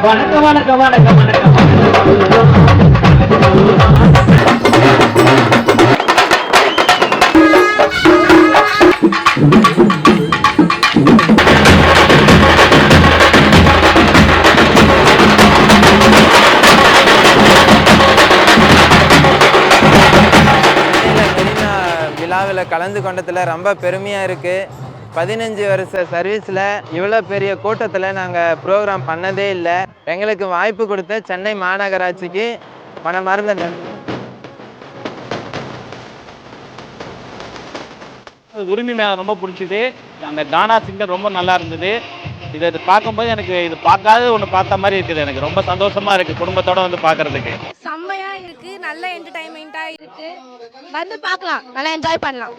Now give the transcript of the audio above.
வணக்கம் வணக்கம் வணக்கம் வணக்கம் விழாவில் கலந்து கொண்டதில் ரொம்ப பெருமையாக இருக்குது. 15 வருஷ சர்வீஸில் இவ்வளோ பெரிய கூட்டத்தில் நாங்கள் ப்ரோக்ராம் பண்ணதே இல்லை. எங்களுக்கு வாய்ப்பு கொடுத்த சென்னை மாநகராட்சிக்கு மனமார்ந்த நன்றி. உரிமை மேலே ரொம்ப பிடிச்சிது. அந்த கானா சிங்கர் ரொம்ப நல்லா இருந்தது. இதை பார்க்கும்போது எனக்கு இது பார்க்காத ஒன்று பார்த்த மாதிரி இருக்குது. எனக்கு ரொம்ப சந்தோஷமா இருக்குது குடும்பத்தோடு வந்து பார்க்குறதுக்கு. செம்மையா இருக்கு, நல்ல என்டர்டைன்மெண்ட்டாக இருக்கு. வந்து பார்க்கலாம், நல்லா என்ஜாய் பண்ணலாம்.